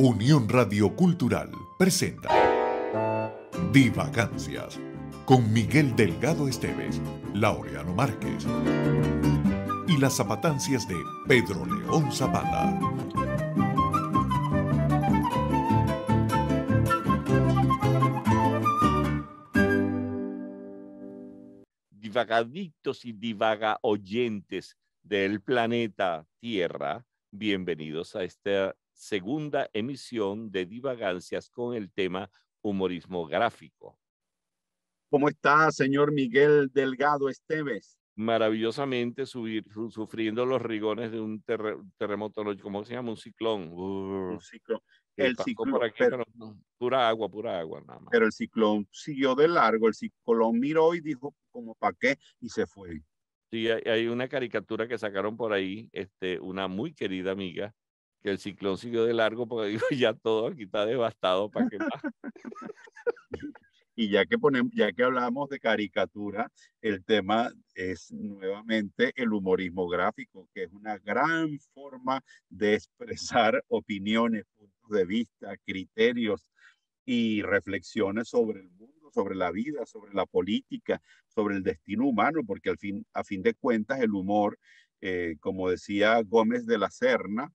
Unión Radio Cultural presenta Divagancias con Miguel Delgado Esteves, Laureano Márquez y las zapatancias de Pedro León Zapata. Divagadictos y divaga oyentes del planeta Tierra, bienvenidos a esta segunda emisión de Divagancias con el tema humorismo gráfico. ¿Cómo está, señor Miguel Delgado Esteves? Maravillosamente sufriendo los rigones de un terremoto, ¿cómo se llama? Un ciclón. Un ciclón. El ciclón por aquí, pero no, pura agua nada más. Pero el ciclón siguió de largo, el ciclón miró y dijo como para qué y se fue. Sí, hay una caricatura que sacaron por ahí, una muy querida amiga, que el ciclón siguió de largo porque digo, ya todo aquí está devastado, ¿para qué más? Y ya que hablamos de caricatura, el tema es nuevamente el humorismo gráfico, que es una gran forma de expresar opiniones, puntos de vista, criterios y reflexiones sobre el mundo, sobre la vida, sobre la política, sobre el destino humano, porque a fin de cuentas el humor, como decía Gómez de la Serna,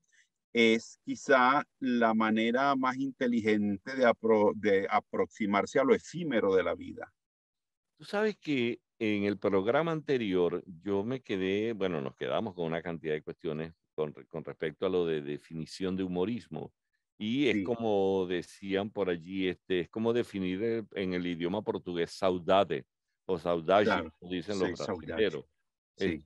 es quizá la manera más inteligente de aproximarse a lo efímero de la vida. Tú sabes que en el programa anterior yo me quedé, bueno, nos quedamos con una cantidad de cuestiones con respecto a lo de definición de humorismo. Y es Sí, como decían por allí, es como definir en el idioma portugués saudade o saudade, claro. como dicen los Sí, saudade. brasileños. Sí.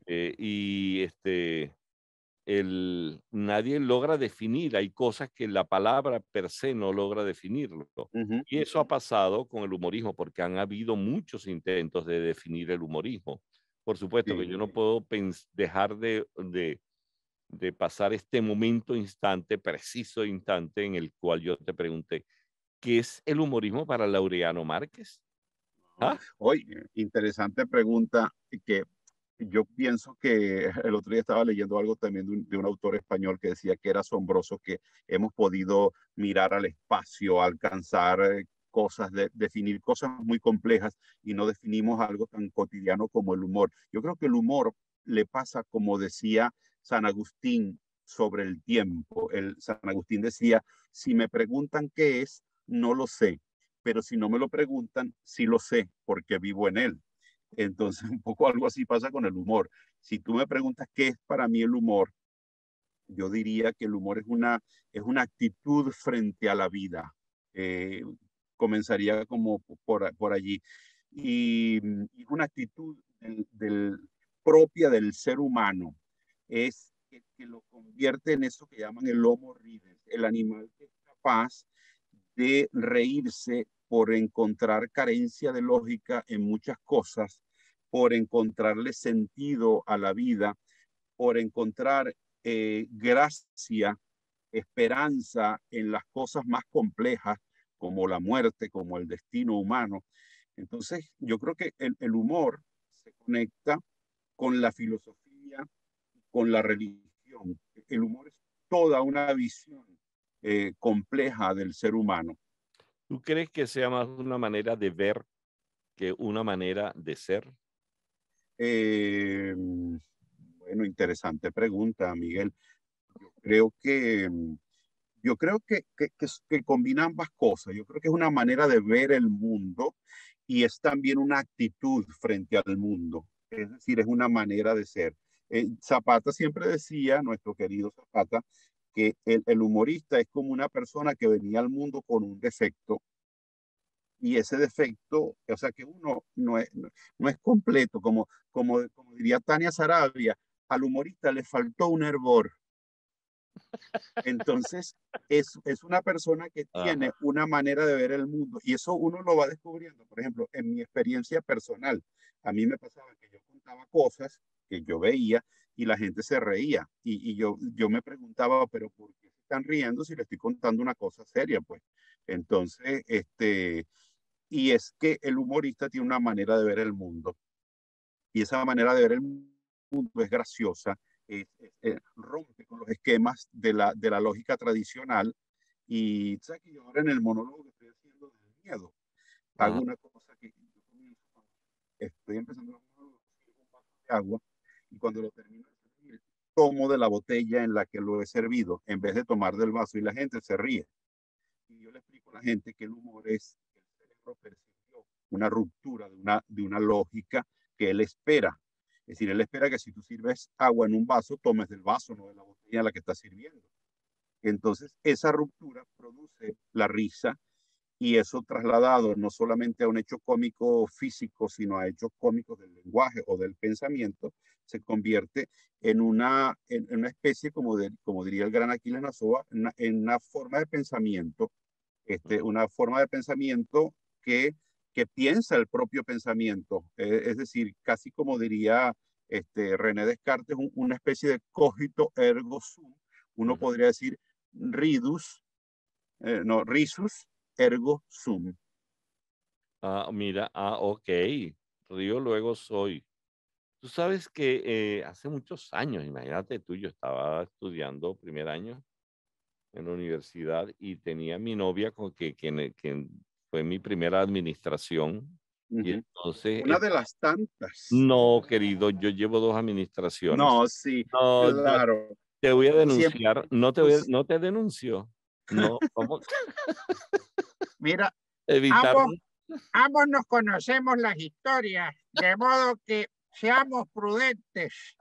Nadie logra definir, hay cosas que la palabra per se no logra definirlo. Ujú. Y eso ha pasado con el humorismo, porque han habido muchos intentos de definir el humorismo. Por supuesto que Sí. yo no puedo dejar de pasar este preciso instante en el cual yo te pregunté, ¿qué es el humorismo para Laureano Márquez? ¿Ah? Hoy, interesante pregunta que yo pienso que el otro día estaba leyendo algo también de un autor español que decía que era asombroso que hemos podido mirar al espacio, alcanzar cosas, definir cosas muy complejas y no definimos algo tan cotidiano como el humor. Yo creo que el humor le pasa como decía San Agustín sobre el tiempo. San Agustín decía, si me preguntan qué es, no lo sé, pero si no me lo preguntan, sí lo sé porque vivo en él. Entonces, un poco algo así pasa con el humor. Si tú me preguntas qué es para mí el humor, yo diría que el humor es una actitud frente a la vida. Eh, Comenzaría como por allí. Y una actitud propia del ser humano. Es que lo convierte en eso que llaman el homo ridens, el animal que es capaz de reírse por encontrar carencia de lógica en muchas cosas, por encontrarle sentido a la vida, por encontrar gracia, esperanza en las cosas más complejas, como la muerte, como el destino humano. Entonces, yo creo que el humor se conecta con la filosofía, con la religión. El humor es toda una visión compleja del ser humano. ¿Tú crees que sea más una manera de ver que una manera de ser? Bueno, interesante pregunta, Miguel. Yo creo que, yo creo que combina ambas cosas. Yo creo que es una manera de ver el mundo y es también una actitud frente al mundo. Es decir, es una manera de ser. Zapata siempre decía, nuestro querido Zapata, que el humorista es como una persona que venía al mundo con un defecto y ese defecto, o sea que uno no es completo, como diría Tania Sarabia, al humorista le faltó un hervor. Entonces, es una persona que tiene Ajá. una manera de ver el mundo y eso uno lo va descubriendo. Por ejemplo, en mi experiencia personal, a mí me pasaba que yo contaba cosas que yo veía y la gente se reía y yo me preguntaba, pero ¿por qué se están riendo si le estoy contando una cosa seria? Pues entonces, y es que el humorista tiene una manera de ver el mundo y esa manera de ver el mundo es graciosa, rompe con los esquemas de la lógica tradicional Y sabes que yo ahora en el monólogo que estoy haciendo del miedo, hago Ajá. una cosa que yo comienzo estoy empezando el monólogo, sirvo un vaso de agua y cuando lo termino de servir, tomo de la botella en la que lo he servido en vez de tomar del vaso y la gente se ríe. Y yo le explico a la gente que el humor es que el cerebro percibió una ruptura de una lógica que él espera. Es decir, él espera que si tú sirves agua en un vaso, tomes del vaso, no de la botella en la que estás sirviendo. Entonces, esa ruptura produce la risa y eso trasladado no solamente a un hecho cómico físico, sino a hechos cómicos del lenguaje o del pensamiento, se convierte en una especie, como diría el gran Aquiles Nazoa, en una forma de pensamiento, una forma de pensamiento que piensa el propio pensamiento. Es decir, casi como diría René Descartes, una especie de cogito ergo sum. Uno Ujú. podría decir ridus, no, risus ergo sum. Ah, mira, ok. Río luego soy. Tú sabes que hace muchos años, imagínate tú, yo estaba estudiando primer año en la universidad y tenía mi novia con que fue mi primera administración. Uh Y -huh. entonces, Una de las tantas. no, querido, yo llevo 2 administraciones. No, sí, No, claro. te voy a Siempre, denunciar, pues, no te denuncio. No, vamos Mira, a evitar. ambos, ambos nos conocemos las historias, de modo que seamos prudentes.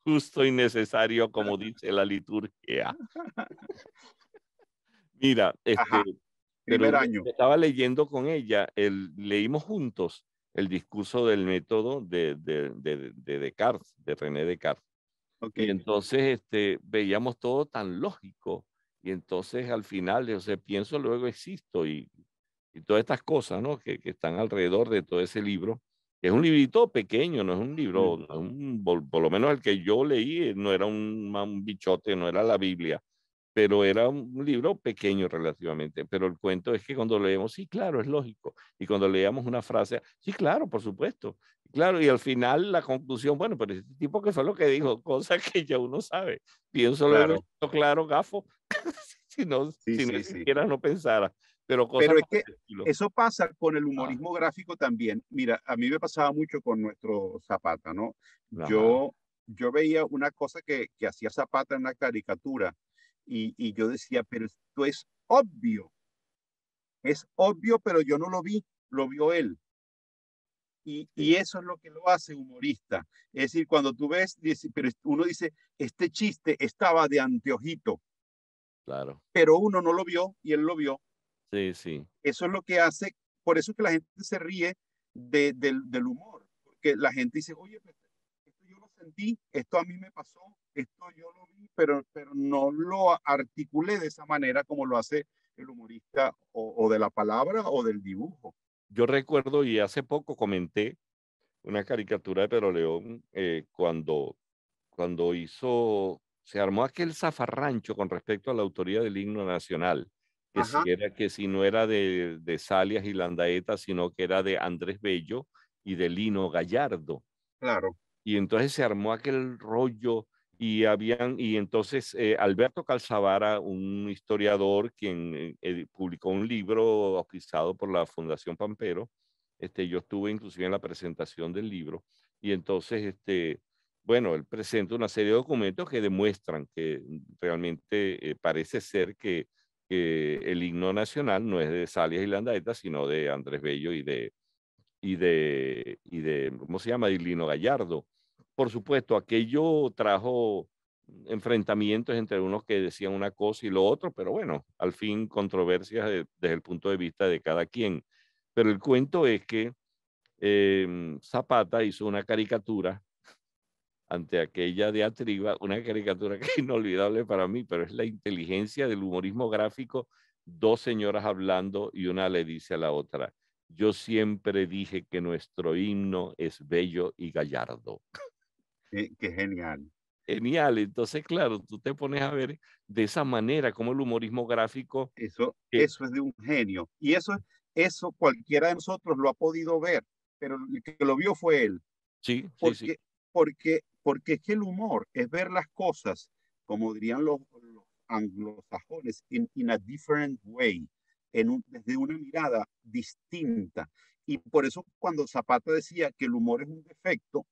Justo y necesario, como dice la liturgia. Mira, ajá, pero primer año. estaba leyendo con ella, leímos juntos el discurso del método de Descartes, de René Descartes. Ok, Y entonces veíamos todo tan lógico. Y entonces al final, o sea, pienso, luego existo y todas estas cosas, ¿no? Que están alrededor de todo ese libro. Es un librito pequeño, no es un libro, no es por lo menos el que yo leí, no era un bichote, no era la Biblia, pero era un libro pequeño relativamente. Pero el cuento es que cuando leemos, sí, claro, es lógico. Y cuando leíamos una frase, sí, claro, por supuesto. Claro, y al final la conclusión, bueno, pero este tipo que fue lo que dijo, cosa que ya uno sabe. Pienso luego, claro. esto claro, gafo, Sí, si no sí, sí. siquiera no pensara, pero cosas Pero es por que el estilo. eso pasa con el Ah, humorismo gráfico también. Mira, a mí me pasaba mucho con nuestro Zapata, ¿no? ajá, Yo veía una cosa que hacía Zapata en una caricatura y yo decía, pero esto es obvio, pero yo no lo vi, lo vio él. Y sí, eso es lo que lo hace humorista. Es decir, cuando tú ves, pero uno dice, este chiste estaba de anteojito, claro. pero uno no lo vio y él lo vio. Sí, sí, Eso es lo que hace, por eso es que la gente se ríe del humor, porque la gente dice, oye, pues, esto yo lo sentí, esto a mí me pasó, esto yo lo vi, pero no lo articulé de esa manera como lo hace el humorista o de la palabra o del dibujo. yo recuerdo y hace poco comenté una caricatura de Pedro León cuando se armó aquel zafarrancho con respecto a la autoría del himno nacional, Ajá, que si no era de Salias y Landaeta, sino que era de Andrés Bello y de Lino Gallardo. claro. Y entonces se armó aquel rollo y entonces Alberto Calzavara, un historiador quien publicó un libro auspiciado por la Fundación Pampero, yo estuve inclusive en la presentación del libro y entonces, bueno, él presenta una serie de documentos que demuestran que realmente parece ser que el himno nacional no es de Salias y Landaeta, sino de Andrés Bello ¿cómo se llama? De Lino Gallardo. Por supuesto, aquello trajo enfrentamientos entre unos que decían una cosa y lo otro, pero bueno, al fin controversias desde el punto de vista de cada quien. Pero el cuento es que Zapata hizo una caricatura ante aquella diatriba, una caricatura que es inolvidable para mí, pero es la inteligencia del humorismo gráfico, dos señoras hablando y una le dice a la otra, yo siempre dije que nuestro himno es bello y gallardo. Qué genial. Genial, entonces claro, tú te pones a ver de esa manera como el humorismo gráfico, que Eso es de un genio. Y eso cualquiera de nosotros lo ha podido ver, pero el que lo vio fue él. sí, sí, sí, Porque es que el humor es ver las cosas, como dirían los anglosajones in a different way, desde una mirada distinta. Y por eso cuando Zapata decía que el humor es un defecto,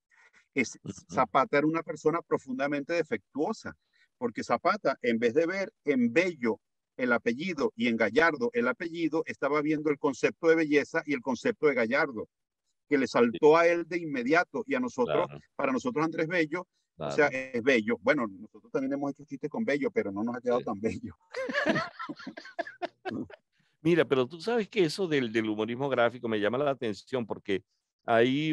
Zapata era una persona profundamente defectuosa, porque Zapata, en vez de ver en Bello el apellido y en Gallardo el apellido, estaba viendo el concepto de belleza y el concepto de Gallardo, que le saltó a él de inmediato, y a nosotros, Claro, para nosotros Andrés Bello, o sea, claro. es bello. Bueno, nosotros también hemos hecho chistes con Bello, pero no nos ha quedado Sí. tan bello. Mira, pero tú sabes que eso del humorismo gráfico me llama la atención porque hay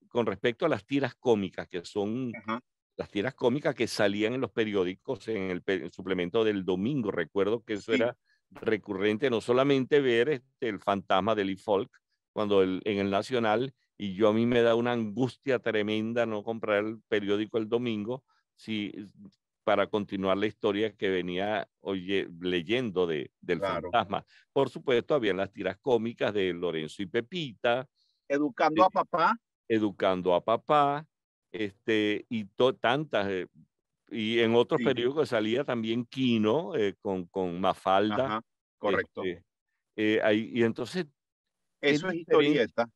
con respecto a las tiras cómicas, que son Ajá, las tiras cómicas que salían en los periódicos, en el suplemento del domingo. Recuerdo que eso sí, era recurrente, no solamente ver el fantasma de Lee Falk en el Nacional, y yo a mí me da una angustia tremenda no comprar el periódico el domingo, si, para continuar la historia que venía leyendo del claro. fantasma. Por supuesto, habían las tiras cómicas de Lorenzo y Pepita, Educando eh, a papá, Educando a Papá, tantas, y en otros sí, periódicos salía también Quino, con Mafalda, ajá, correcto. este, y entonces es Eso es diferente, historieta,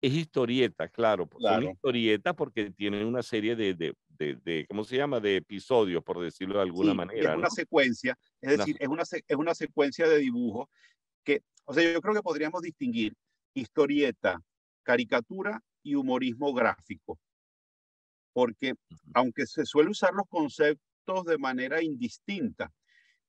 es historieta, claro, son claro. historietas porque tienen una serie ¿cómo se llama? De episodios, por decirlo de alguna Sí, y es manera, una ¿no? secuencia, es Una decir, es una secuencia de dibujos que, o sea, yo creo que podríamos distinguir historieta, caricatura y humorismo gráfico, porque aunque se suele usar los conceptos de manera indistinta,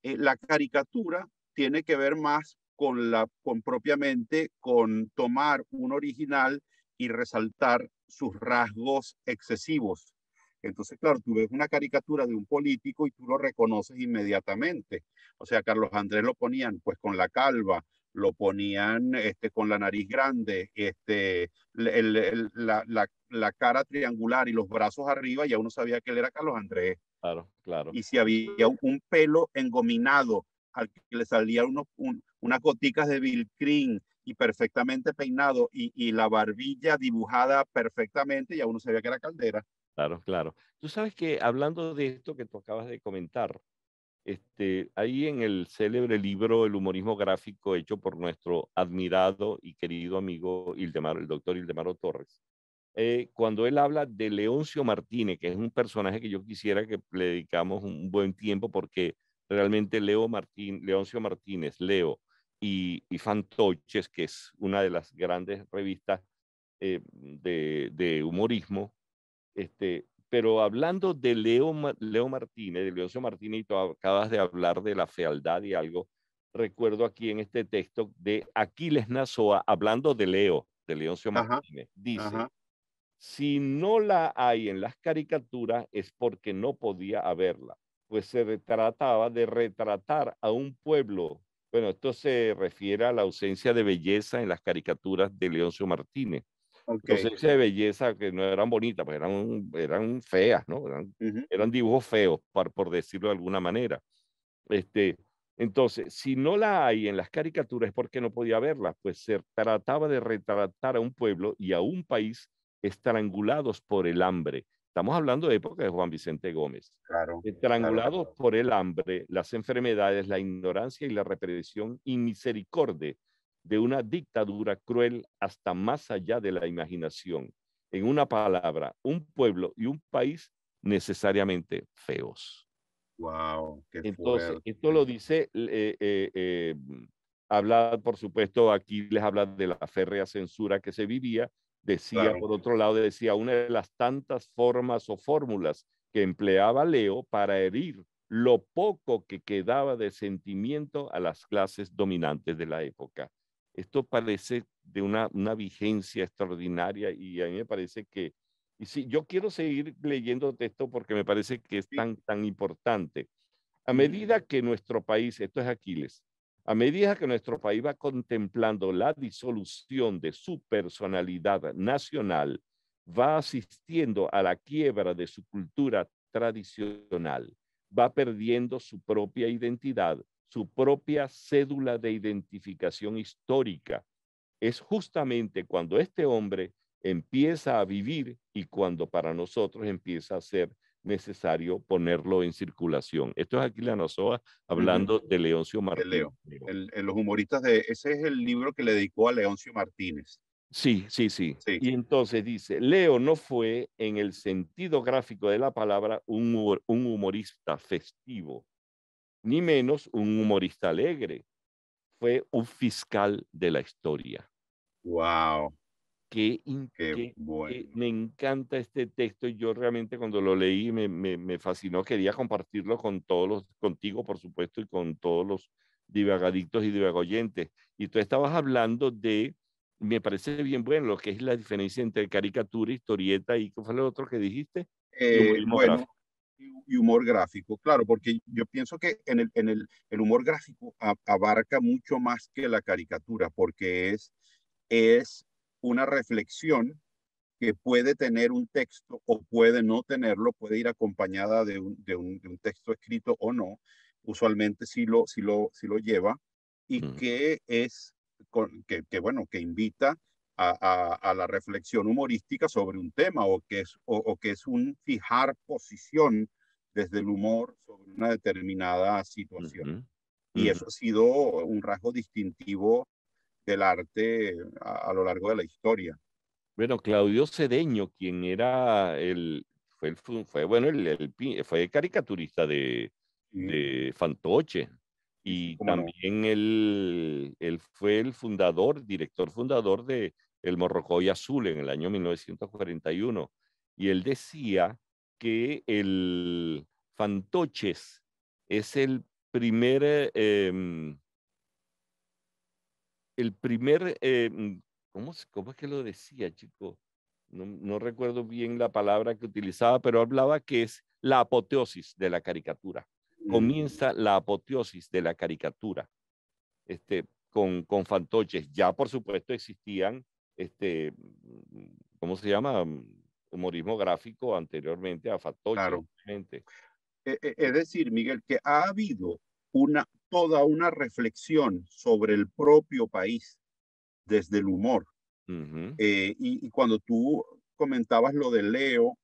la caricatura tiene que ver más con propiamente con tomar un original y resaltar sus rasgos excesivos. Entonces, claro, tú ves una caricatura de un político y tú lo reconoces inmediatamente. O sea, Carlos Andrés lo ponían pues con la calva, lo ponían con la nariz grande, la cara triangular y los brazos arriba, ya uno sabía que él era Carlos Andrés. Claro, claro. Y si había un pelo engominado al que le salían unas goticas de Bill Cream y perfectamente peinado y la barbilla dibujada perfectamente, ya uno sabía que era Caldera. Claro, claro. Tú sabes que hablando de esto que tú acabas de comentar, ahí en el célebre libro El humorismo gráfico, hecho por nuestro admirado y querido amigo el doctor Ildemaro Torres, cuando él habla de Leoncio Martínez, que es un personaje que yo quisiera que le dedicamos un buen tiempo, porque realmente Leoncio Martínez, Leo y Fantoches, que es una de las grandes revistas de humorismo, pero hablando de Leo Martínez, de Leoncio Martínez, y tú acabas de hablar de la fealdad y algo, recuerdo aquí en este texto de Aquiles Nazoa, hablando de Leoncio Ajá, Martínez, dice: ajá. si no la hay en las caricaturas es porque no podía haberla, pues se trataba de retratar a un pueblo. Bueno, esto se refiere a la ausencia de belleza en las caricaturas de Leoncio Martínez. Ok. La ausencia de belleza, que no eran bonitas, pues eran feas, ¿no? Ujú. Eran dibujos feos, por decirlo de alguna manera. Este, entonces, si no la hay en las caricaturas es porque no podía verlas, pues se trataba de retratar a un pueblo y a un país estrangulados por el hambre. Estamos hablando de época de Juan Vicente Gómez. Claro, claro. Estrangulados por el hambre, las enfermedades, la ignorancia y la represión inmisericordia de una dictadura cruel hasta más allá de la imaginación. En una palabra, un pueblo y un país necesariamente feos. Wow, qué Entonces, esto fuerte. lo dice, habla, por supuesto, aquí les habla de la férrea censura que se vivía. Decía, Claro. por otro lado, decía, una de las tantas formas o fórmulas que empleaba Leo para herir lo poco que quedaba de sentimiento a las clases dominantes de la época. Esto parece de una vigencia extraordinaria, y a mí me parece que, y sí, yo quiero seguir leyendo esto porque me parece que es Sí. tan importante. A Ujú. medida que nuestro país, esto es Aquiles, a medida que nuestro país va contemplando la disolución de su personalidad nacional, va asistiendo a la quiebra de su cultura tradicional, va perdiendo su propia identidad, su propia cédula de identificación histórica. Es justamente cuando este hombre empieza a vivir y cuando para nosotros empieza a ser necesario ponerlo en circulación. Esto es Aquilino Soa Ujú. hablando de Leoncio De Martínez. Leo. Los humoristas de, ese es el libro que le dedicó a Leoncio Martínez. Sí, sí, sí. Sí, Y entonces dice, Leo no fue en el sentido gráfico de la palabra un humorista festivo, ni menos un humorista alegre. Fue un fiscal de la historia. wow, Que, qué bueno. me encanta este texto y yo realmente cuando lo leí me fascinó, quería compartirlo con todos contigo por supuesto y con todos los divagadictos y divagoyentes. Y tú estabas hablando de, me parece bien bueno, lo que es la diferencia entre caricatura, historieta y ¿qué fue lo otro que dijiste? Y humorismo Bueno, gráfico. y humor gráfico, claro, porque yo pienso que el humor gráfico abarca mucho más que la caricatura, porque es una reflexión que puede tener un texto o puede no tenerlo, puede ir acompañada de un texto escrito o no. Usualmente sí lo lleva y Mm, que es, bueno, que invita a la reflexión humorística sobre un tema o que es un fijar posición desde el humor sobre una determinada situación. ujú, Y ujú. eso ha sido un rasgo distintivo del arte a lo largo de la historia. Bueno, Claudio Cedeño, quien era bueno, fue caricaturista Sí, de Fantoche sí, sí, y cómo no. también él fue el director fundador de El Morrocoy Azul en el año 1941. Y él decía que el Fantoches es primer, el primer, cómo es que lo decía, chico? No recuerdo bien la palabra que utilizaba, pero hablaba que es la apoteosis de la caricatura. Mm, Comienza la apoteosis de la caricatura, con fantoches. Ya, por supuesto, existían, ¿cómo se llama? Humorismo gráfico anteriormente a fantoches, claro. obviamente. Es decir, Miguel, que ha habido toda una reflexión sobre el propio país desde el humor. Ujú, Y cuando tú comentabas lo de Leo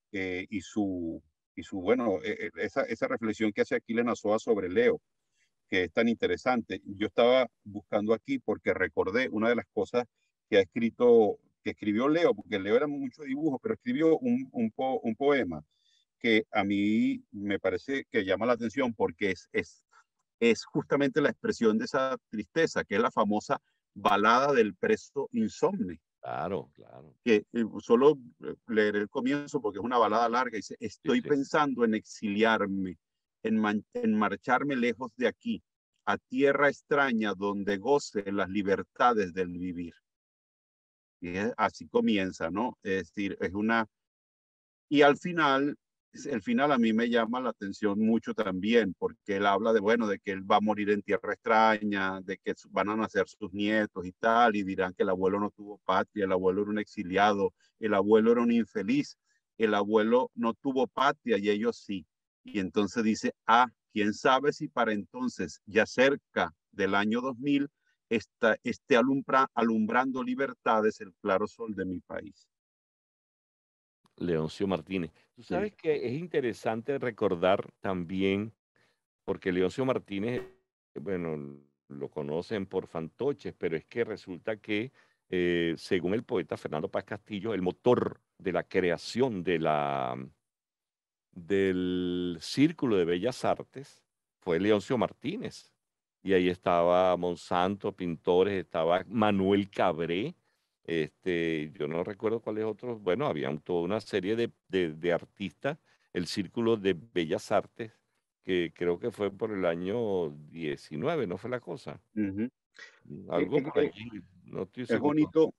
bueno, esa reflexión que hace Aquiles Nazoa sobre Leo, que es tan interesante. Yo estaba buscando aquí porque recordé una de las cosas que que escribió Leo, porque Leo era mucho dibujo, pero escribió un poema que a mí me parece que llama la atención porque es justamente la expresión de esa tristeza, que es la famosa balada del preso insomne, claro, claro. que solo leeré el comienzo porque es una balada larga, dice, Sí, estoy sí. pensando en exiliarme, en marcharme lejos de aquí, a tierra extraña donde goce las libertades del vivir. Y así comienza, ¿no? Es decir, y al final, el final a mí me llama la atención mucho también, porque él habla de, bueno, de que él va a morir en tierra extraña, de que van a nacer sus nietos y tal, y dirán que el abuelo no tuvo patria, el abuelo era un exiliado, el abuelo era un infeliz, el abuelo no tuvo patria y ellos sí. Y entonces dice, quién sabe si para entonces, ya cerca del año 2000, esté alumbrando libertades el claro sol de mi país. Leoncio Martínez. Tú Sí. sabes que es interesante recordar también, porque Leoncio Martínez, bueno, lo conocen por fantoches, pero es que resulta que, según el poeta Fernando Paz Castillo, el motor de la creación del Círculo de Bellas Artes fue Leoncio Martínez. Y ahí estaba Monsanto, pintores, estaba Manuel Cabré, yo no recuerdo cuáles otros, bueno, había toda una serie de artistas, el Círculo de Bellas Artes, que creo que fue por el año 19, ¿no fue la cosa? Uh -huh. Algo por allí, no estoy Es seguro. bonito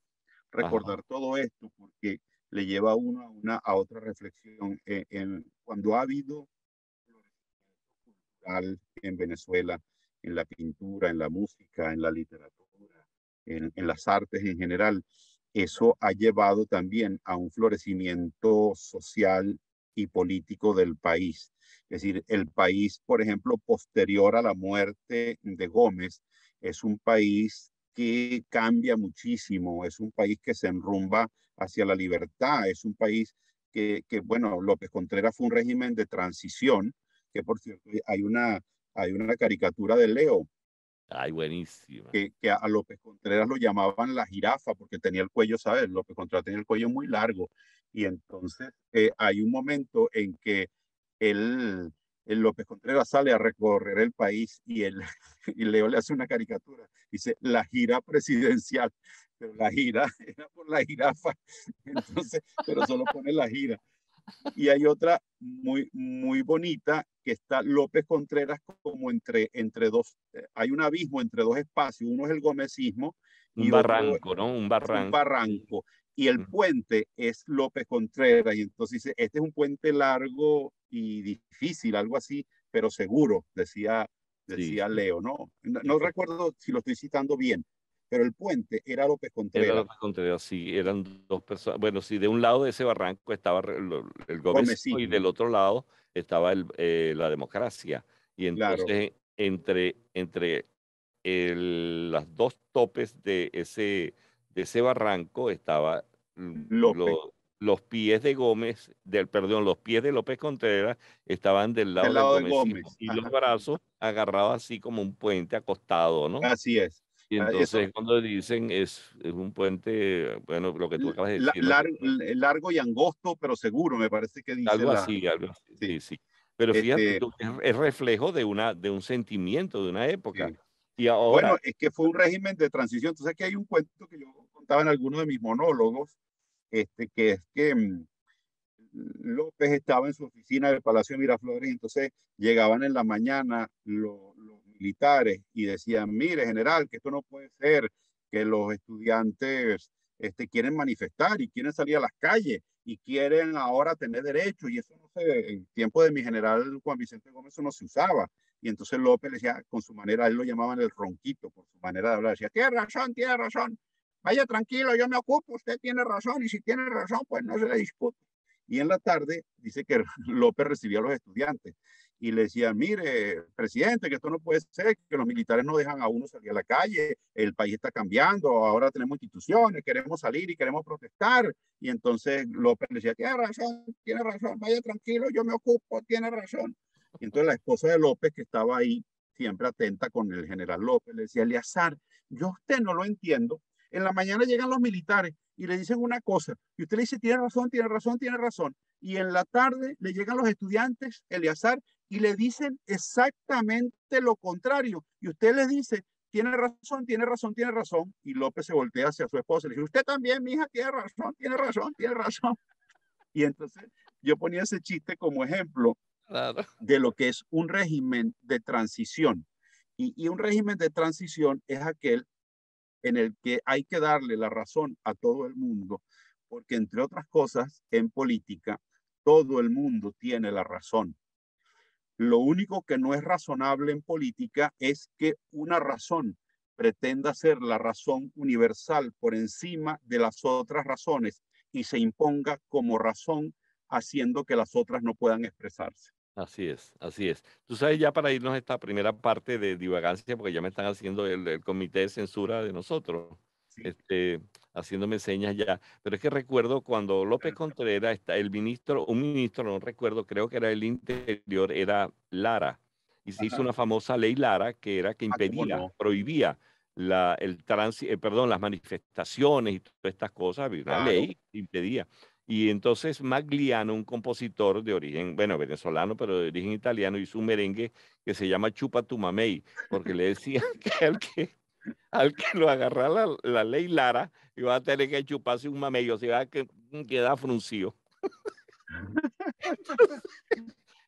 Ajá. recordar todo esto porque le lleva a uno a otra reflexión. Cuando ha habido florecimiento en Venezuela, en la pintura, en la música, en la literatura, en las artes en general, eso ha llevado también a un florecimiento social y político del país. Es decir, el país, por ejemplo, posterior a la muerte de Gómez, es un país que cambia muchísimo, es un país que se enrumba hacia la libertad, es un país bueno, López Contreras fue un régimen de transición, que por cierto, hay una caricatura de Leo, Ay, buenísima. que a López Contreras lo llamaban la jirafa porque tenía el cuello, ¿sabes? López Contreras tenía el cuello muy largo. Y entonces hay un momento en que él, el López Contreras sale a recorrer el país y Leo le hace una caricatura. Dice, la gira presidencial. Pero la gira era por la jirafa. Entonces, pero solo pone la gira. Y hay otra muy bonita que está López Contreras como entre dos, hay un abismo entre dos espacios, uno es el gomecismo Un y barranco, otro ¿no? Un es un barranco. barranco. Y el puente es López Contreras. Y entonces dice, este es un puente largo y difícil, algo así, pero seguro, decía Sí, Leo, ¿no? No recuerdo si lo estoy citando bien, pero el puente era López era Contreras. López Contreras, sí, eran dos personas. Bueno, sí, de un lado de ese barranco estaba el gomecismo y Gomecismo, del otro lado estaba la democracia. Y claro. entonces, entre las dos topes de ese barranco estaba López, los pies de Gómez, perdón, los pies de López Contreras estaban del del lado del lado de gomecismo Gómez. y los Ajá. brazos agarrados así como un puente acostado, ¿no? Así es. Y Eso, entonces cuando dicen es un puente, bueno, lo que tú acabas de decir, ¿no? largo y angosto, pero seguro, me parece que dice Algo así, algo así, sí, sí, sí. Pero fíjate este, tú, es reflejo de un sentimiento, de una época. sí. Y Bueno, ahora, es que fue un régimen de transición. Entonces aquí hay un cuento que yo contaba en algunos de mis monólogos, que es que López estaba en su oficina del Palacio de Miraflores y entonces llegaban en la mañana los militares y decían, mire, general, que esto no puede ser, que los estudiantes quieren manifestar y quieren salir a las calles y quieren ahora tener derechos y eso no sé, en tiempo de mi general Juan Vicente Gómez eso no se usaba. Y entonces López le decía, con su manera, él lo llamaban el ronquito, por su manera de hablar, decía, tiene razón, vaya tranquilo, yo me ocupo, usted tiene razón y si tiene razón, pues no se le discute. Y en la tarde dice que López recibía a los estudiantes y le decía, mire, presidente, que esto no puede ser, que los militares no dejan a uno salir a la calle, el país está cambiando, ahora tenemos instituciones, queremos salir y queremos protestar. Y entonces López le decía, tiene razón, vaya tranquilo, yo me ocupo, tiene razón. Y entonces la esposa de López, que estaba ahí siempre atenta con el general López, le decía, Eleazar, yo a usted no lo entiendo. En la mañana llegan los militares y le dicen una cosa, y usted le dice, tiene razón, tiene razón, tiene razón. Y en la tarde le llegan los estudiantes, Eleazar, y le dicen exactamente lo contrario. Y usted les dice, tiene razón, tiene razón, tiene razón. Y López se voltea hacia su esposa y le dice, usted también, mi hija, tiene razón, tiene razón, tiene razón. Y entonces yo ponía ese chiste como ejemplo claro, de lo que es un régimen de transición. Y un régimen de transición es aquel en el que hay que darle la razón a todo el mundo, porque entre otras cosas, en política, todo el mundo tiene la razón. Lo único que no es razonable en política es que una razón pretenda ser la razón universal por encima de las otras razones y se imponga como razón, haciendo que las otras no puedan expresarse. así es, así es. Tú sabes, ya para irnos a esta primera parte de divagancia, porque ya me están haciendo el comité de censura de nosotros, Sí. haciéndome señas ya. Pero es que recuerdo cuando López Contreras, un ministro, no recuerdo, creo que era el Interior, era Lara, y se hizo Ajá. una famosa ley Lara que era que ¿Cómo impedía, no? prohibía las manifestaciones y todas estas cosas, había una Claro. ley que impedía. Y entonces Magliano, un compositor de origen, bueno, venezolano, pero de origen italiano, hizo un merengue que se llama Chupa tu mamey, porque le decía que al que lo agarrara la ley Lara, iba a tener que chuparse un mamey, o sea, que queda fruncido.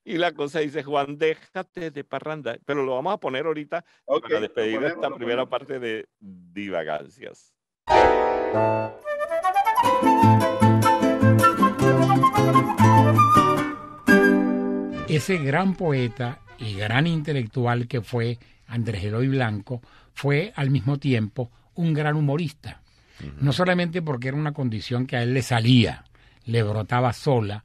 Y la cosa dice, Juan, déjate de parranda, pero lo vamos a poner ahorita Ok, para lo despedir ponemos, esta lo primera ponemos. parte de Divagancias. Ese gran poeta y gran intelectual que fue Andrés Eloy Blanco fue al mismo tiempo un gran humorista. No solamente porque era una condición que a él le salía, le brotaba sola,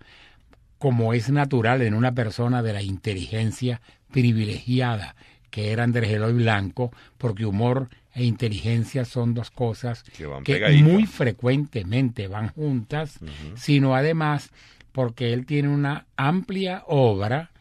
como es natural en una persona de la inteligencia privilegiada que era Andrés Eloy Blanco, porque humor e inteligencia son dos cosas Que van que pegaditas. muy frecuentemente van juntas, sino además porque él tiene una amplia obra,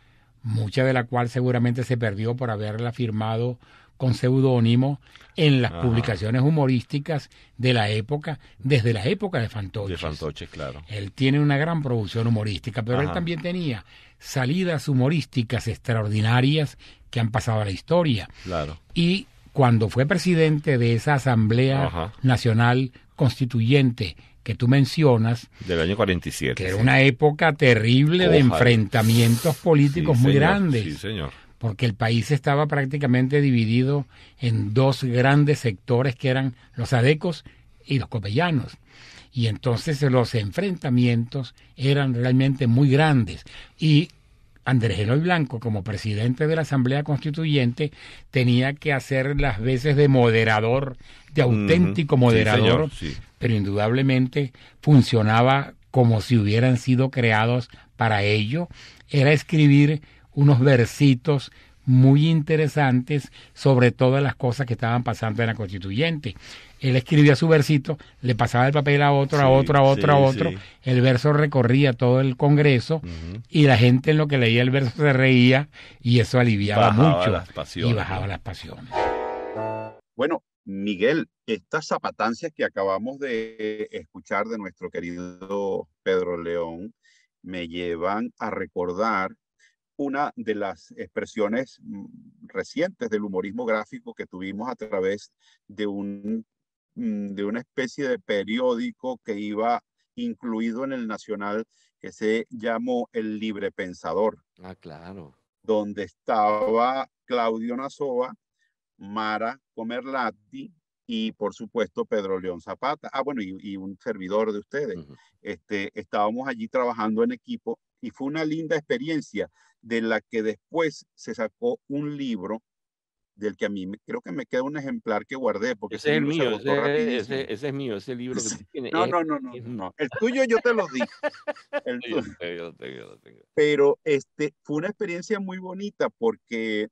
mucha de la cual seguramente se perdió por haberla firmado con seudónimo en las publicaciones humorísticas de la época, desde la época de Fantoches. De Fantoches, claro. Él tiene una gran producción humorística, pero él también tenía salidas humorísticas extraordinarias que han pasado a la historia. Claro. Y cuando fue presidente de esa Asamblea Nacional Constituyente que tú mencionas, del año 47, que era una época terrible de enfrentamientos políticos muy grandes. Sí, señor. Porque el país estaba prácticamente dividido en dos grandes sectores que eran los adecos y los copellanos. Y entonces los enfrentamientos eran realmente muy grandes. Y Andrés Eloy Blanco, como presidente de la Asamblea Constituyente, tenía que hacer las veces de moderador, de auténtico moderador, sí, señor, pero indudablemente funcionaba como si hubieran sido creados para ello. Era escribir unos versitos muy interesantes sobre todas las cosas que estaban pasando en la Constituyente. Él escribía su versito, le pasaba el papel a otro, a otro. El verso recorría todo el Congreso y la gente en lo que leía el verso se reía y eso aliviaba mucho y bajaba las pasiones. Bueno, Miguel, estas zapatancias que acabamos de escuchar de nuestro querido Pedro León me llevan a recordar una de las expresiones recientes del humorismo gráfico que tuvimos a través de una especie de periódico que iba incluido en el Nacional, que se llamó El Libre Pensador. Ah, claro. Donde estaba Claudio Nazoa, Mara Comerlati y por supuesto Pedro León Zapata. Bueno, y un servidor de ustedes. Estábamos allí trabajando en equipo y fue una linda experiencia de la que después se sacó un libro del que a mí creo que me queda un ejemplar que guardé porque ese es el mío, ese es mío, ese libro que tiene. No, el tuyo yo te lo di. Yo lo tengo. Pero fue una experiencia muy bonita porque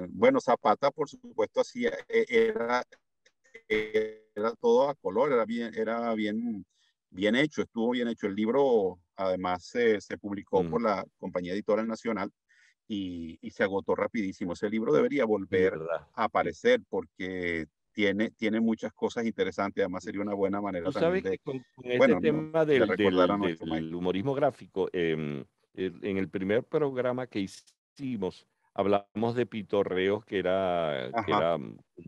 bueno, Zapata por supuesto hacía era todo a color, era bien hecho, estuvo bien hecho. El libro además se publicó por la compañía editora Nacional y se agotó rapidísimo. Ese libro debería volver a aparecer porque tiene muchas cosas interesantes. Además sería una buena manera Tú sabes también que con este tema de recordar a nuestro del maestro. humorismo gráfico, en el primer programa que hicimos, hablamos de Pitorreos, que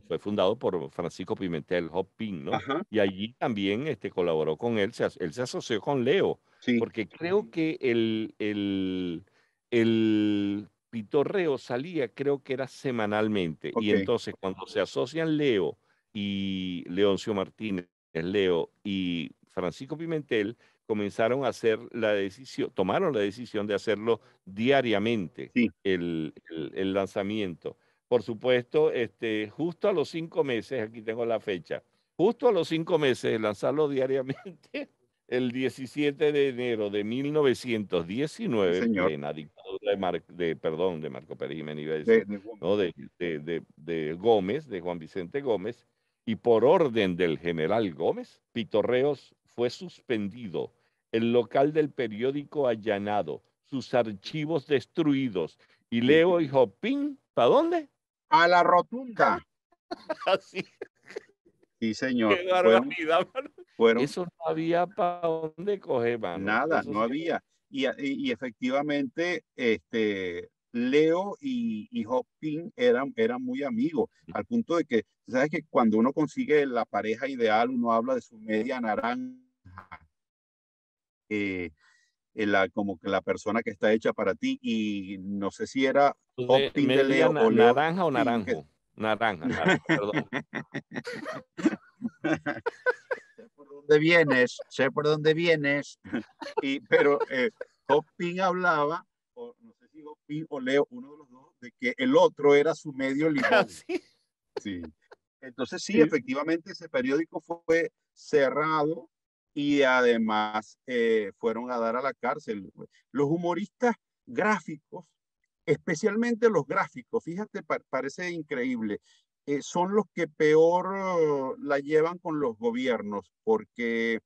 fue fundado por Francisco Pimentel Hopin, ¿no? Y allí también colaboró con él, él se asoció con Leo, porque creo que el Pitorreo salía, creo que era semanalmente, y entonces cuando se asocian Leo y Leoncio Martínez, Leo y Francisco Pimentel, comenzaron a hacer tomaron la decisión de hacerlo diariamente, el lanzamiento. Por supuesto, justo a los 5 meses, aquí tengo la fecha, justo a los 5 meses de lanzarlo diariamente, el 17 de enero de 1919, plena dictadura de Marco Pérez Jiménez, iba a decir, de Gómez, de Juan Vicente Gómez, y por orden del general Gómez, Pitorreos fue suspendido, el local del periódico allanado, sus archivos destruidos, y Leo y Hopin, ¿para dónde? A la rotunda. Así. Sí, señor. Qué barbaridad, eso no había para dónde coger, mano. Nada, eso no había. Y efectivamente, Leo y Hopkins eran muy amigos, al punto de que, ¿sabes que cuando uno consigue la pareja ideal, uno habla de su media naranja? Como que la persona que está hecha para ti, y no sé si era Hopkins de Leo o Leo. ¿Naranja o naranjo? Naranja, perdón. Sé por dónde vienes. Pero Hopkins hablaba, o no sé si Hopkins o Leo, uno de los dos, de que el otro era su medio limón. Sí. Entonces sí, efectivamente ese periódico fue cerrado y además fueron a dar a la cárcel. Los humoristas gráficos, especialmente los gráficos, fíjate, parece increíble, son los que peor la llevan con los gobiernos, porque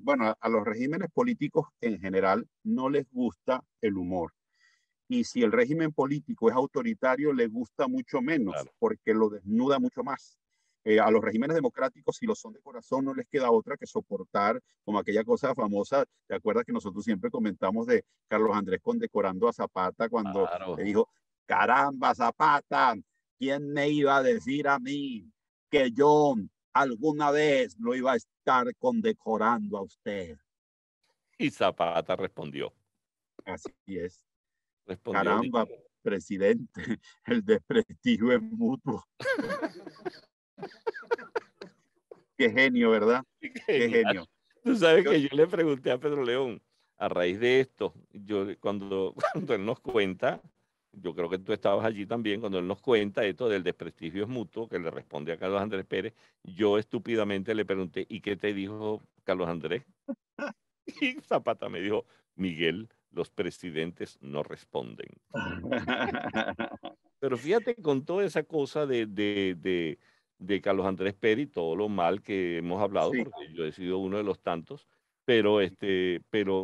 bueno, a los regímenes políticos en general no les gusta el humor. Y si el régimen político es autoritario, les gusta mucho menos, Claro. porque lo desnuda mucho más. A los regímenes democráticos, si lo son de corazón, no les queda otra que soportar, como aquella cosa famosa, ¿te acuerdas que nosotros siempre comentamos de Carlos Andrés condecorando a Zapata cuando Claro. le dijo, caramba, Zapata, ¿quién me iba a decir a mí que yo alguna vez lo iba a estar condecorando a usted? Y Zapata respondió. Así es. Respondió. Caramba, presidente, el desprestigio es mutuo. Qué genio, ¿verdad? Qué Genial. genio. Tú sabes Yo, que yo le pregunté a Pedro León, a raíz de esto, cuando él nos cuenta, yo creo que tú estabas allí también, cuando él nos cuenta esto del desprestigio es mutuo, que le responde a Carlos Andrés Pérez, yo estúpidamente le pregunté, ¿y qué te dijo Carlos Andrés? Y Zapata me dijo, Miguel, los presidentes no responden. Pero fíjate con toda esa cosa de Carlos Andrés Pérez y todo lo mal que hemos hablado, sí, porque yo he sido uno de los tantos, pero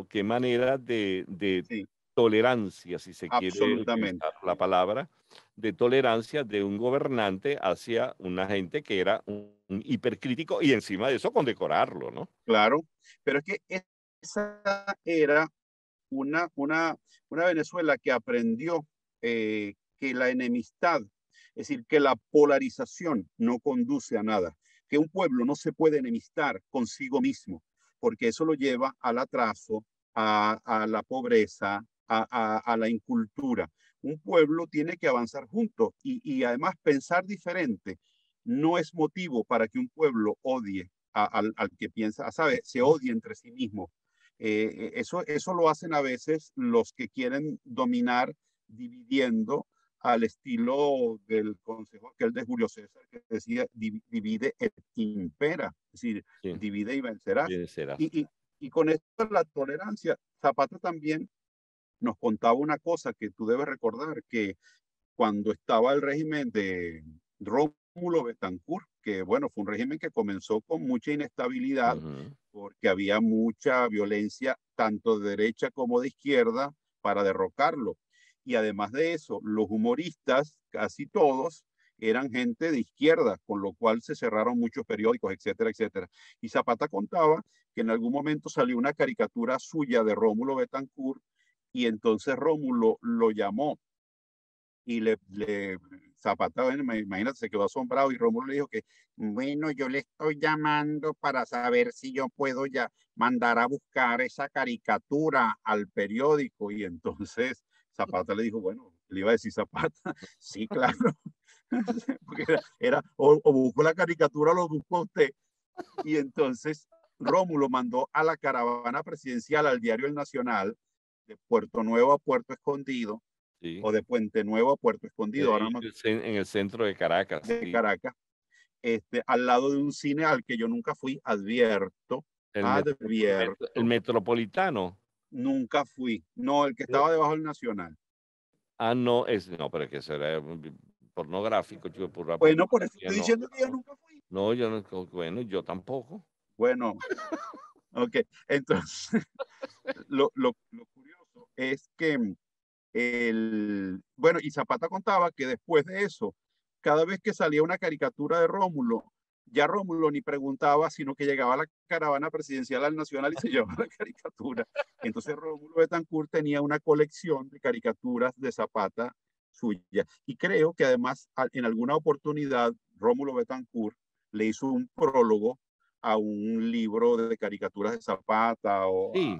qué manera de sí, tolerancia, si se quiere absolutamente. utilizar la palabra, de tolerancia de un gobernante hacia una gente que era un hipercrítico y encima de eso condecorarlo, ¿no? Claro, pero es que esa era una Venezuela que aprendió que la enemistad, es decir, que la polarización no conduce a nada, que un pueblo no se puede enemistar consigo mismo, porque eso lo lleva al atraso, a la pobreza, a la incultura. Un pueblo tiene que avanzar juntos y además pensar diferente no es motivo para que un pueblo odie al que piensa, ¿sabes? Se odie entre sí mismo. Eso lo hacen a veces los que quieren dominar dividiendo al estilo del consejo aquel de Julio César que decía divide et impera, es decir, Sí, divide y vencerás. bien serás. Y con esto la tolerancia, Zapata también nos contaba una cosa que tú debes recordar, que cuando estaba el régimen de Rómulo Betancourt, que bueno, fue un régimen que comenzó con mucha inestabilidad Ujú. porque había mucha violencia, tanto de derecha como de izquierda, para derrocarlo. Y además de eso, los humoristas, casi todos, eran gente de izquierda, con lo cual se cerraron muchos periódicos, etcétera, etcétera. Y Zapata contaba que en algún momento salió una caricatura suya de Rómulo Betancourt y entonces Rómulo lo llamó y Zapata, bueno, imagínate, se quedó asombrado y Rómulo le dijo que, bueno, yo le estoy llamando para saber si yo puedo ya mandar a buscar esa caricatura al periódico. Y entonces Zapata le dijo, bueno, le iba a decir Zapata, sí, claro, porque o busco la caricatura o lo busco usted. Y entonces Rómulo mandó a la caravana presidencial al diario El Nacional, de Puerto Nuevo a Puerto Escondido, Sí. o de Puente Nuevo a Puerto Escondido, ahora Ahí no me en acuerdo, en el centro de Caracas, de sí. Caracas, al lado de un cine al que yo nunca fui, advierto, El advierto, metropolitano. nunca fui. No, el que Eh, estaba debajo del Nacional. no, no, pero es que eso era pornográfico, chico, por la Bueno, por eso pornografía, estoy no, diciendo que yo no, nunca fui. no, yo no, bueno, yo tampoco. Bueno, ok. Entonces, lo curioso es que bueno, y Zapata contaba que después de eso, cada vez que salía una caricatura de Rómulo, ya Rómulo ni preguntaba, sino que llegaba a la caravana presidencial al Nacional y se llevaba la caricatura. Entonces Rómulo Betancourt tenía una colección de caricaturas de Zapata suya. Y creo que además en alguna oportunidad Rómulo Betancourt le hizo un prólogo a un libro de caricaturas de Zapata Sí.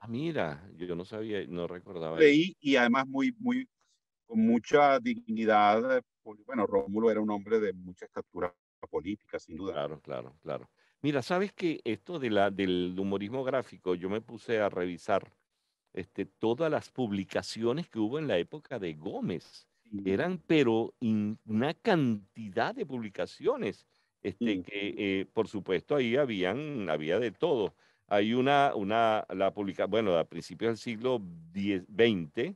Mira, yo no sabía, no recordaba eso. leí y además con mucha dignidad. Bueno, Rómulo era un hombre de mucha estatura política, sin duda. Claro, claro, claro. Mira, sabes que esto del humorismo gráfico, yo me puse a revisar todas las publicaciones que hubo en la época de Gómez. Sí, Eran, pero una cantidad de publicaciones, sí, por supuesto, ahí había de todo. Hay la publica, bueno, a principios del siglo XX,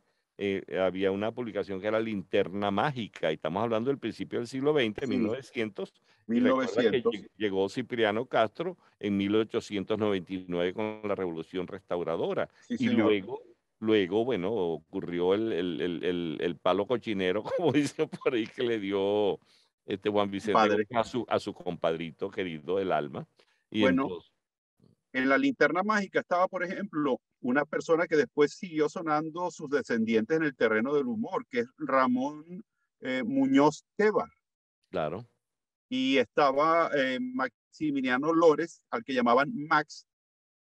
había una publicación que era Linterna Mágica, y estamos hablando del principio del siglo XX, Sí, 1900, y recuerda que 1900. llegó Cipriano Castro en 1899 con la Revolución Restauradora, Sí, y señor. luego, bueno, ocurrió el palo cochinero, como dicen por ahí, que le dio Juan Vicente Gómez Padre. a su compadrito querido del alma, y Bueno, entonces, en la linterna mágica estaba, por ejemplo, una persona que después siguió sonando sus descendientes en el terreno del humor, que es Ramón Muñoz Tebar. claro, Y estaba Maximiliano Lores, al que llamaban Max.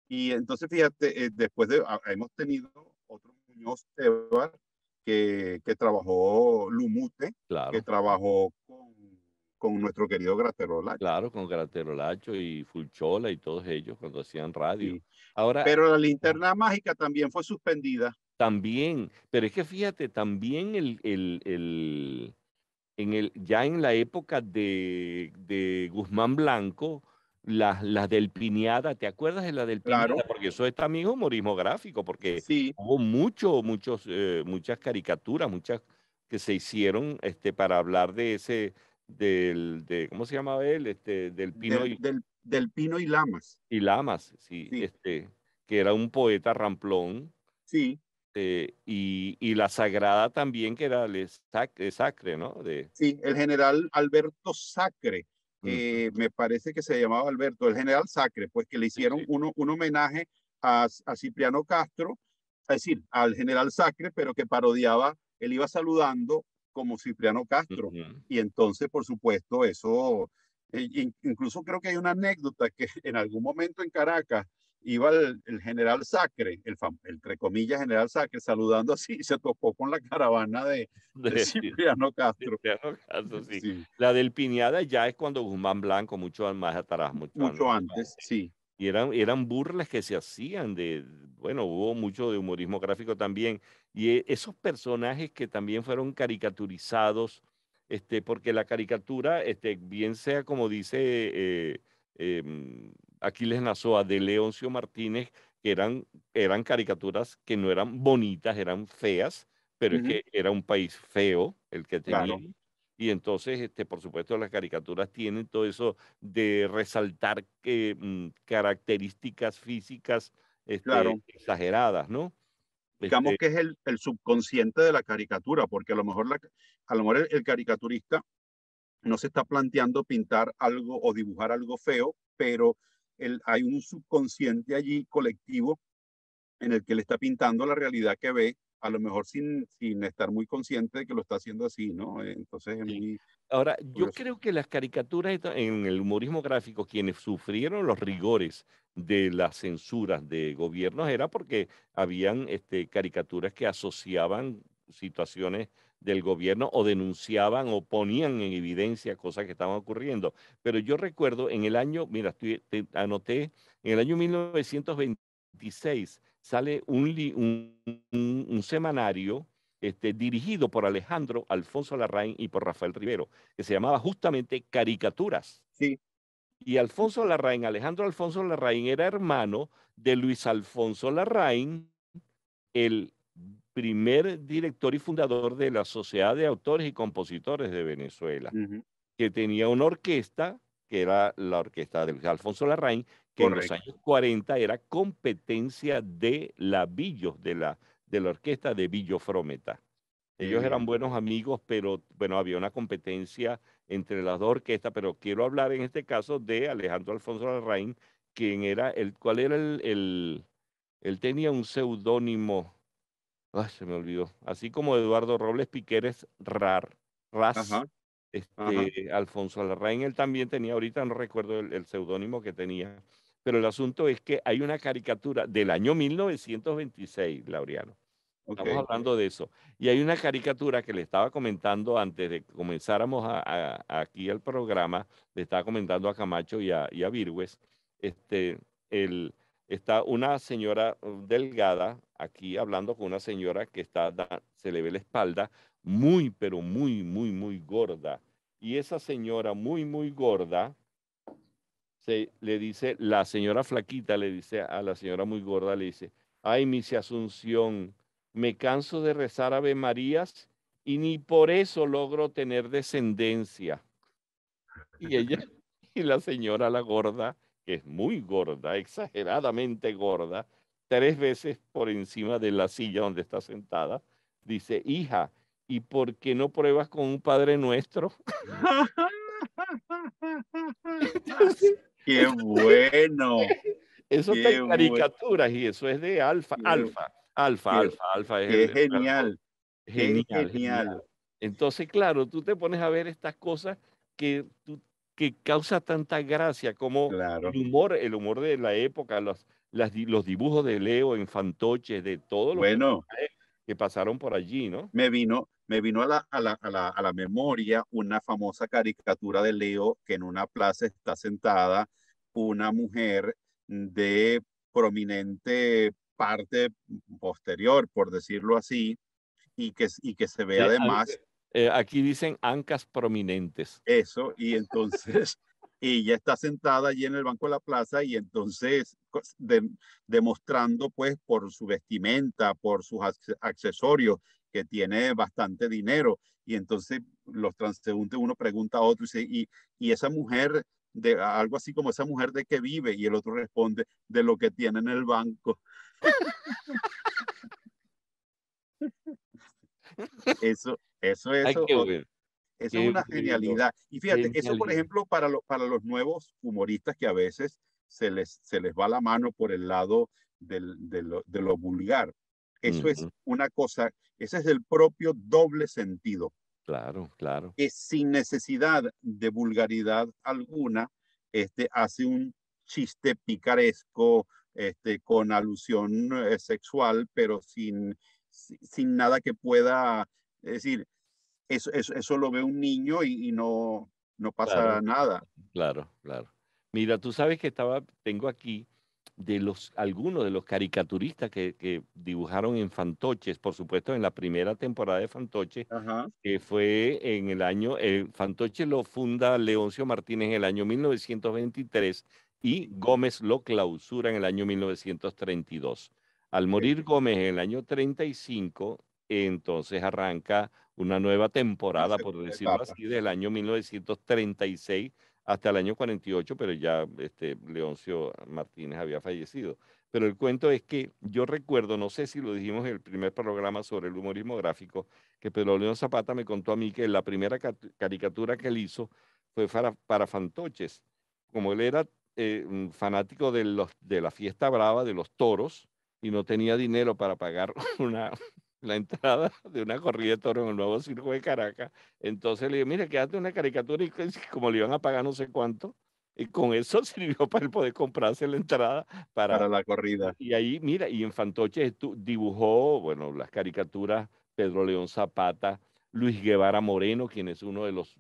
Y entonces, fíjate, hemos tenido otro Muñoz Tebar que trabajó Lumute, que claro. trabajó con nuestro querido Graterol. Claro, con Lacho y Fulchola y todos ellos cuando hacían radio. Sí. Ahora, Pero la linterna mágica también fue suspendida. también, pero es que fíjate, también ya en la época de Guzmán Blanco, las del Piñada, ¿te acuerdas de la del Piñada? Claro, Porque eso es también humorismo gráfico, porque sí, hubo muchas caricaturas, muchas que se hicieron para hablar de ¿cómo se llamaba él? Del Pino del Pino y Lamas. y Lamas, sí, Sí, que era un poeta ramplón, sí, y la Sagrada también, que era el Sacre, ¿no? sí, el general Alberto Sacre, Ujú, me parece que se llamaba Alberto, el general Sacre, pues que le sí, hicieron sí, un homenaje a Cipriano Castro, es decir, al general Sacre, pero que parodiaba, él iba saludando como Cipriano Castro. ujú. Y entonces, por supuesto, eso, incluso creo que hay una anécdota que en algún momento en Caracas iba el general Sacre, entre comillas general Sacre, saludando así, y se topó con la caravana de Sí, Cipriano Castro. Cipriano Castro, sí. Sí, La del Piñada ya es cuando Guzmán Blanco, mucho más atrás, mucho mucho antes, antes. sí, Y eran burlas que se hacían bueno, hubo mucho de humorismo gráfico también. Y esos personajes que también fueron caricaturizados, porque la caricatura, bien sea como dice Aquiles Nazoa de Leoncio Martínez, que eran caricaturas que no eran bonitas, eran feas, pero es ujú, que era un país feo el que claro, tenía. Y entonces, por supuesto, las caricaturas tienen todo eso de resaltar características físicas claro. exageradas, ¿no? Digamos Este, que es el subconsciente de la caricatura, porque a lo mejor el caricaturista no se está planteando pintar algo o dibujar algo feo, pero hay un subconsciente allí colectivo en el que le está pintando la realidad que ve, a lo mejor sin estar muy consciente de que lo está haciendo así, ¿no? Entonces es sí. muy Ahora, yo curioso. creo que las caricaturas en el humorismo gráfico, quienes sufrieron los rigores de las censuras de gobiernos era porque habían caricaturas que asociaban situaciones del gobierno o denunciaban o ponían en evidencia cosas que estaban ocurriendo. Pero yo recuerdo en el año, mira, anoté, en el año 1926 sale un semanario dirigido por Alejandro Alfonso Larraín y por Rafael Rivero, que se llamaba justamente Caricaturas. Sí, Y Alejandro Alfonso Larraín era hermano de Luis Alfonso Larraín, el primer director y fundador de la Sociedad de Autores y Compositores de Venezuela, ujú, que tenía una orquesta, que era la orquesta de Luis Alfonso Larraín, que en los correcto. años 40 era competencia de la Billos, de la orquesta de Billo Frometa. Qué Ellos eran bien. buenos amigos, pero bueno, había una competencia entre las dos orquestas, pero quiero hablar en este caso de Alejandro Alfonso Larraín, quien era ¿cuál era él tenía un seudónimo, ay, se me olvidó, así como Eduardo Robles Piqueres Ras, Ajá, ajá. Alfonso Larraín, él también tenía, ahorita no recuerdo el seudónimo que tenía, pero el asunto es que hay una caricatura del año 1926, Laureano. Ok, Estamos hablando de eso. Y hay una caricatura que le estaba comentando antes de que comenzáramos aquí el programa, le estaba comentando a Camacho y a Virgües, este, está una señora delgada aquí hablando con una señora que se le ve la espalda muy, pero muy, muy, muy gorda. Y esa señora muy, muy gorda, le dice, la señora flaquita le dice a la señora muy gorda, le dice, ay, Misia Asunción, me canso de rezar Ave Marías y ni por eso logro tener descendencia. Y ella, y la señora, la gorda, que es muy gorda, exageradamente gorda, 3 veces por encima de la silla donde está sentada, dice, hija, ¿y por qué no pruebas con un Padre Nuestro? Entonces, Qué bueno, eso está en qué bueno, caricaturas y eso es de Alfa. qué, qué, Alfa es qué el perro. genial, qué Genial, genial. genial. Entonces, claro, tú te pones a ver estas cosas que, que causa tanta gracia como Claro. el humor de la época, los dibujos de Leo en fantoches, de todos los Bueno, personajes que pasaron por allí, ¿no? me vino a la memoria una famosa caricatura de Leo que en una plaza está sentada una mujer de prominente parte posterior, por decirlo así, y que se ve Eh, además Aquí dicen ancas prominentes. eso, y entonces ella está sentada allí en el banco de la plaza y entonces demostrando pues por su vestimenta, por sus accesorios, que tiene bastante dinero. Y entonces los transeúntes, uno pregunta a otro y dice, y esa mujer, de algo así como esa mujer de qué vive, y el otro responde, de lo que tiene en el banco. Eso es Ay, eso es qué una bueno, genialidad. Y fíjate, eso por genialidad. ejemplo, para los nuevos humoristas que a veces se les va la mano por el lado de lo vulgar. Eso es Ujú, una cosa, ese es el propio doble sentido, claro, claro. que sin necesidad de vulgaridad alguna, hace un chiste picaresco, con alusión sexual, pero sin nada que pueda, es decir, eso lo ve un niño y no pasa Claro, nada. claro, claro. Mira, tú sabes que tengo aquí algunos de los caricaturistas que dibujaron en Fantoches, por supuesto, en la primera temporada de Fantoche, Ajá. que fue en el año, Fantoche lo funda Leoncio Martínez en el año 1923 y Gómez lo clausura en el año 1932. Al morir Okay. Gómez en el año 35, entonces arranca una nueva Una temporada, por segunda decirlo etapa. así, del año 1936 hasta el año 48, pero ya Leoncio Martínez había fallecido. Pero el cuento es que yo recuerdo, no sé si lo dijimos en el primer programa sobre el humorismo gráfico, que Pedro León Zapata me contó a mí que la primera caricatura que él hizo fue para Fantoches. Como él era un fanático de la fiesta brava, de los toros, y no tenía dinero para pagar la entrada de una corrida de toros en el nuevo circo de Caracas, entonces le dije, mire, quédate una caricatura y como le iban a pagar no sé cuánto, y con eso sirvió para él poder comprarse la entrada Para para... la corrida. Y ahí, mira, y en Fantoche dibujó, bueno, las caricaturas Pedro León Zapata, Luis Guevara Moreno, quien es uno de los...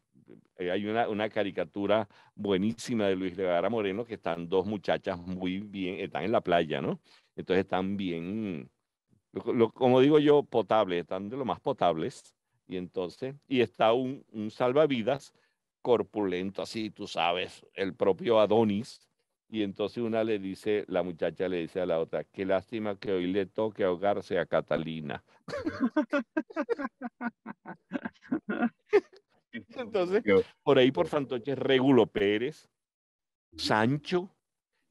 hay una caricatura buenísima de Luis Guevara Moreno, que están dos muchachas muy bien, están en la playa, ¿no? Entonces están bien, como digo yo, potables, están de lo más potables. Y entonces, y está un salvavidas corpulento, así, tú sabes, el propio Adonis. Y entonces la muchacha le dice a la otra, qué lástima que hoy le toque ahogarse a Catalina. Entonces, por ahí por Fantoche, Regulo Pérez, Sancho.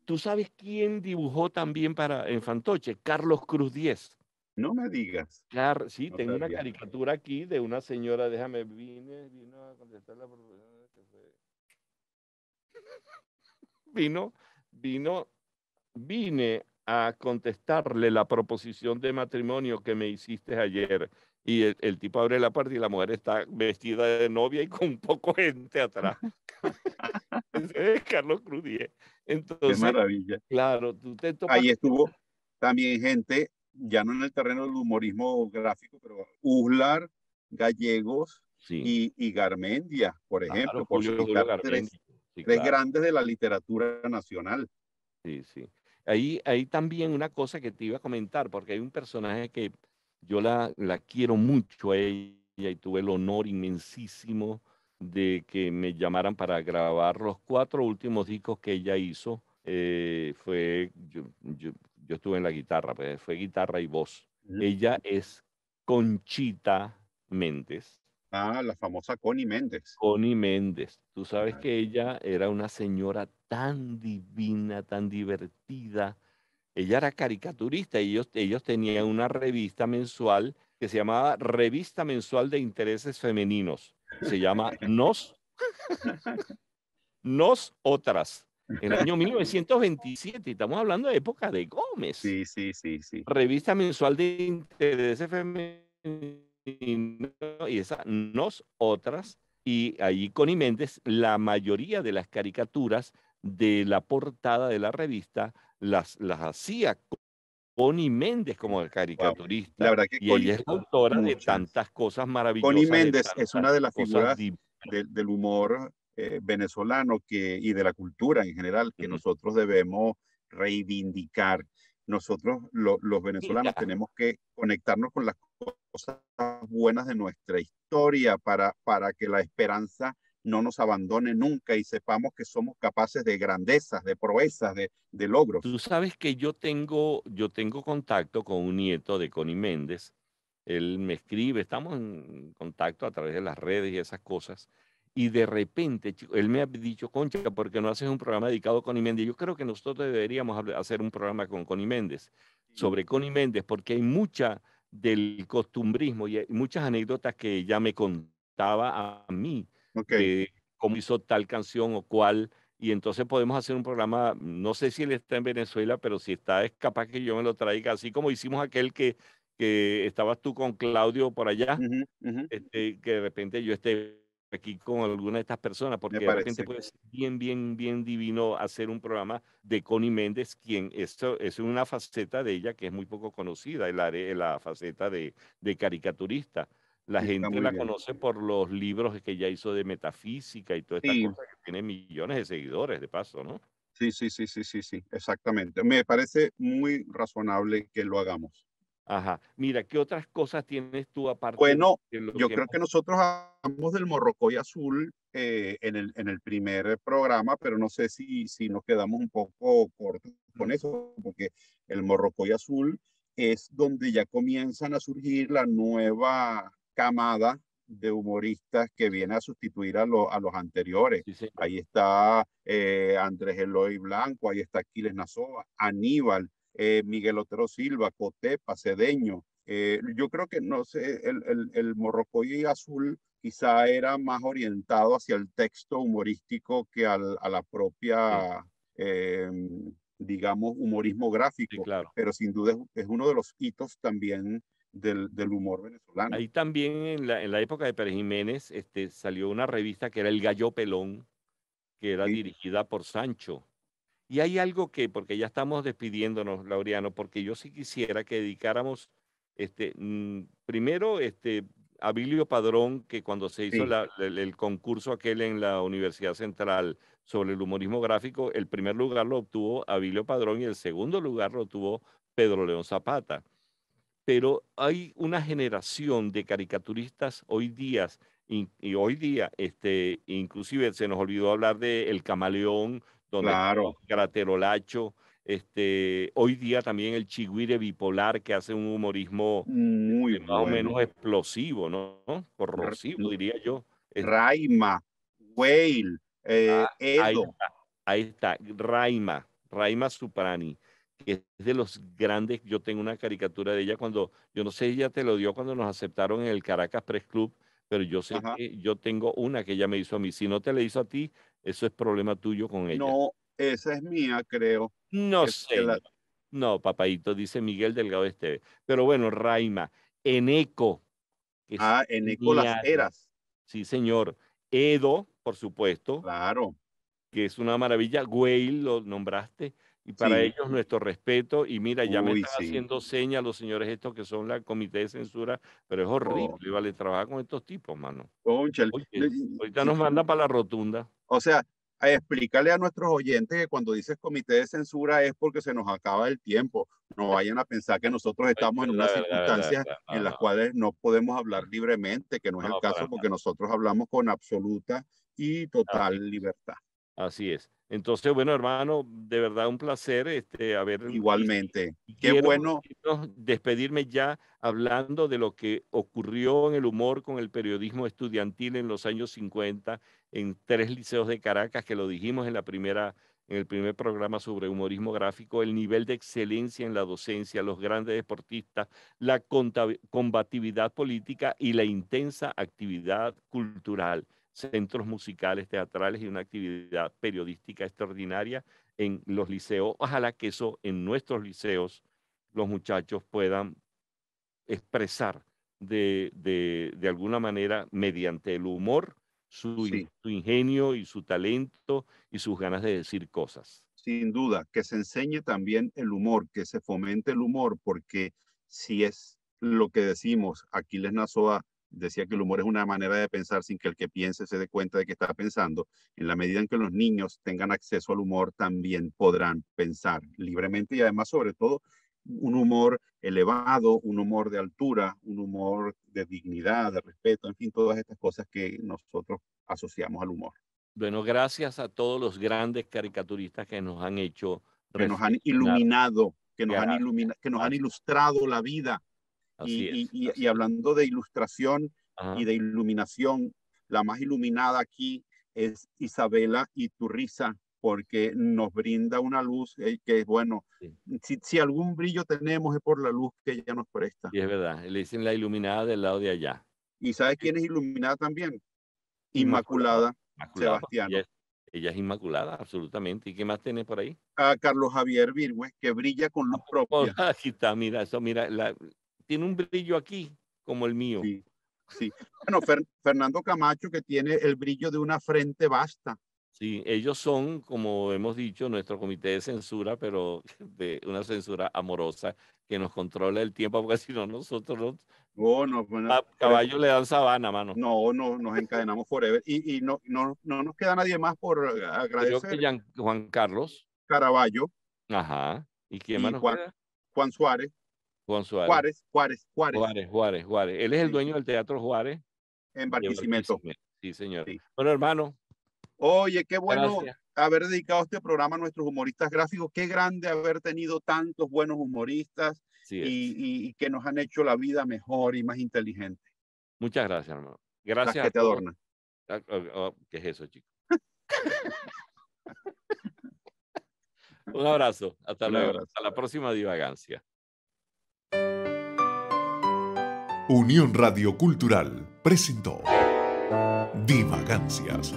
¿Tú sabes quién dibujó también en Fantoche? Carlos Cruz Diez. No me digas. Sí, No tengo una sabía. caricatura aquí de una señora, vino a contestar la proposición que fue. Vino, vino, vine a contestarle la proposición de matrimonio que me hiciste ayer. Y el tipo abre la puerta y la mujer está vestida de novia y con un poco gente atrás. Ese es Carlos Cruz Diez. Qué Entonces, maravilla. claro, tú te topas. Ahí estuvo también gente, ya no en el terreno del humorismo gráfico, pero Uslar, Gallegos Sí, y Garmendia, por claro, ejemplo, por Julio citar Garmendia. Sí, tres claro. grandes de la literatura nacional. Sí, sí. Ahí también una cosa que te iba a comentar, porque hay un personaje que yo la quiero mucho a ella y tuve el honor inmensísimo de que me llamaran para grabar los 4 últimos discos que ella hizo. Yo estuve en la guitarra, pues fue guitarra y voz. Ella es Conchita Méndez. Ah, la famosa Connie Méndez. Connie Méndez. Tú sabes Ah, que ella era una señora tan divina, tan divertida. Ella era caricaturista y ellos tenían una revista mensual que se llamaba Revista Mensual de Intereses Femeninos. Se llama Nos Otras. En el año 1927, y estamos hablando de época de Gómez. sí, sí, sí, sí. Revista Mensual de Intereses Femeninos y esa Nos Otras. Y allí Connie Méndez, la mayoría de las caricaturas de la portada de la revista las hacía Connie Méndez como Wow. La caricaturista, verdad que y ella es la autora de muchas. tantas cosas Connie maravillosas, de Méndez es una tantas de las cosas figuras del humor venezolano y de la cultura en general que Ujú. nosotros debemos reivindicar. Nosotros, los venezolanos, Mira, tenemos que conectarnos con las cosas buenas de nuestra historia para que la esperanza no nos abandone nunca y sepamos que somos capaces de grandezas, de proezas, de tú logros. sabes que yo tengo contacto con un nieto de Connie Méndez. Él me escribe, estamos en contacto a través de las redes y esas cosas. Y de repente, chico, él me ha dicho, Concha, ¿por qué no haces un programa dedicado a Connie Méndez? Yo creo que nosotros deberíamos hacer un programa con Connie Méndez, sobre Connie Méndez, porque hay mucha del costumbrismo y hay muchas anécdotas que ella me contaba a mí Ok, de cómo hizo tal canción o cual. Y entonces podemos hacer un programa, no sé si él está en Venezuela, pero si está, es capaz que yo me lo traiga, así como hicimos aquel que estabas tú con Claudio por allá, ujú, ujú, que de repente yo esté aquí con alguna de estas personas, me porque de repente parece. puede ser bien, bien, bien divino hacer un programa de Connie Méndez, quien esto es una faceta de ella que es muy poco conocida, la faceta de caricaturista. La Está gente muy la bien. conoce por los libros que ella hizo de metafísica y todas estas Sí, cosas que tiene millones de seguidores, de paso, ¿no? sí, sí, sí, sí, sí, sí, exactamente. Me parece muy razonable que lo hagamos. Ajá. Mira, ¿qué otras cosas tienes tú aparte Bueno, de lo yo que creo que hemos... nosotros hablamos del morrocoy azul en el primer programa, pero no sé si nos quedamos un poco cortos con eso, porque el morrocoy azul es donde ya comienzan a surgir la nueva camada de humoristas que viene a sustituir a los anteriores. Sí, señor. Ahí está Andrés Eloy Blanco, ahí está Aquiles Nazoa, Aníbal, Miguel Otero Silva, Cotepa, Cedeño. Yo creo que, no sé, el Morrocoy Azul quizá era más orientado hacia el texto humorístico que a la Sí, propia, eh, digamos, humorismo sí, gráfico, claro. pero sin duda es uno de los hitos también del humor venezolano. Ahí también en la época de Pérez Jiménez salió una revista que era El Gallo Pelón, que era ¿Sí? dirigida por Sancho. Y hay algo que, porque ya estamos despidiéndonos, Laureano, porque yo sí quisiera que dedicáramos, primero, Abilio Padrón, que cuando se hizo Sí. el concurso aquel en la Universidad Central sobre el humorismo gráfico, el primer lugar lo obtuvo Abilio Padrón y el segundo lugar lo obtuvo Pedro León Zapata. Pero hay una generación de caricaturistas hoy día, y hoy día, inclusive se nos olvidó hablar de El Camaleón, donde Claro, estuvo Graterolacho, hoy día también el Chigüire Bipolar, que hace un humorismo muy más o bueno. menos explosivo, ¿no? R- Corrosivo, diría yo. Raima, Whale, Ahí Edo. está, ahí está, Raima Suprani, que es de los grandes. Yo tengo una caricatura de ella cuando, yo no sé, ella te lo dio cuando nos aceptaron en el Caracas Press Club, pero yo sé Ajá. que yo tengo una que ella me hizo a mí. Si no te la hizo a ti, eso es problema tuyo con ella. No, esa es mía, creo. No, Que la, señor. No, papadito, dice Miguel Delgado Esteve. Pero bueno, Raima, Eneco, que es en Eco Las genial. Heras, Sí, señor. Edo, por supuesto, claro, que es una maravilla. Whale lo nombraste, y para sí, ellos nuestro respeto. Y mira, ya me uy, están sí. haciendo señas los señores estos que son la comité de censura, pero es Oh, horrible, ¿vale? Trabajar con estos tipos, mano. cónchale. Oye, ahorita nos manda para la rotunda. O sea, a explicarle a nuestros oyentes que cuando dices comité de censura es porque se nos acaba el tiempo. No vayan a pensar que nosotros Es estamos en unas verdad, verdad, verdad, circunstancias verdad. en No, las no, cuales no podemos hablar libremente, que no es el no, para caso nada. porque nosotros hablamos con absoluta y Así total libertad. Así es. Entonces, bueno, hermano, de verdad un placer haber... Igualmente. Qué Quiero bueno. despedirme ya hablando de lo que ocurrió en el humor con el periodismo estudiantil en los años 50 en 3 liceos de Caracas, que lo dijimos en el primer programa sobre humorismo gráfico, el nivel de excelencia en la docencia, los grandes deportistas, la combatividad política y la intensa actividad cultural, centros musicales, teatrales y una actividad periodística extraordinaria en los liceos. Ojalá que eso en nuestros liceos los muchachos puedan expresar de alguna manera mediante el humor Sí, su ingenio y su talento y sus ganas de decir cosas. sin duda, que se enseñe también el humor, que se fomente el humor, porque si es lo que decimos, Aquiles Nazoa decía que el humor es una manera de pensar sin que el que piense se dé cuenta de que está pensando. En la medida en que los niños tengan acceso al humor, también podrán pensar libremente y además, sobre todo, un humor elevado, un humor de altura, un humor de dignidad, de respeto, en fin, todas estas cosas que nosotros asociamos al humor. Bueno, gracias a todos los grandes caricaturistas que nos han hecho Que nos han reflexionar. iluminado, Gracias. que nos han ilustrado la vida. Así es. Y hablando de ilustración y Ajá. de iluminación, la más iluminada aquí es Isabela Iturriza, porque nos brinda una luz que es bueno. Sí. Si algún brillo tenemos es por la luz que ella nos presta. Y es verdad, le dicen la iluminada del lado de allá. ¿Y sabes quién es iluminada también? Inmaculada. Inmaculada Inmaculada, pues, Sebastiano. ella es inmaculada, absolutamente. ¿Y qué más tiene por ahí? A Carlos Javier Virgües, que brilla con luz propia. Aquí está, mira, eso, mira, tiene un brillo aquí como el mío. Sí, sí. Bueno, Fernando Camacho, que tiene el brillo de una frente vasta. Sí, ellos son, como hemos dicho, nuestro comité de censura, pero de una censura amorosa que nos controla el tiempo, porque si no, nosotros Oh, no, bueno, a caballo le dan sabana, mano. no, nos encadenamos forever. Y no nos queda nadie más por Creo que agradecer. Juan Carlos. Caraballo Ajá. ¿Y quién más y nos queda? Juan Suárez. Juan Suárez. Juárez. Él es el Sí, dueño del Teatro Juárez en de Barquisimeto. Barquisimeto. Sí, señor. Sí. Bueno, hermano, Oye, qué bueno gracias. haber dedicado este programa a nuestros humoristas gráficos. Qué grande haber tenido tantos buenos humoristas Sí es. y que nos han hecho la vida mejor y más inteligente. Muchas gracias, hermano. Las Gracias que a te todos. adornan. ¿Qué es eso, chico? Un abrazo. Hasta Un luego. abrazo. Hasta la próxima divagancia. Unión Radio Cultural presentó Divagancias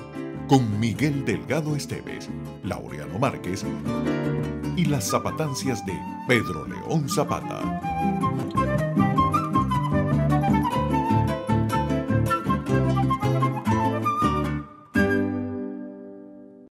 con Miguel Delgado Esteves, Laureano Márquez y las zapatancias de Pedro León Zapata.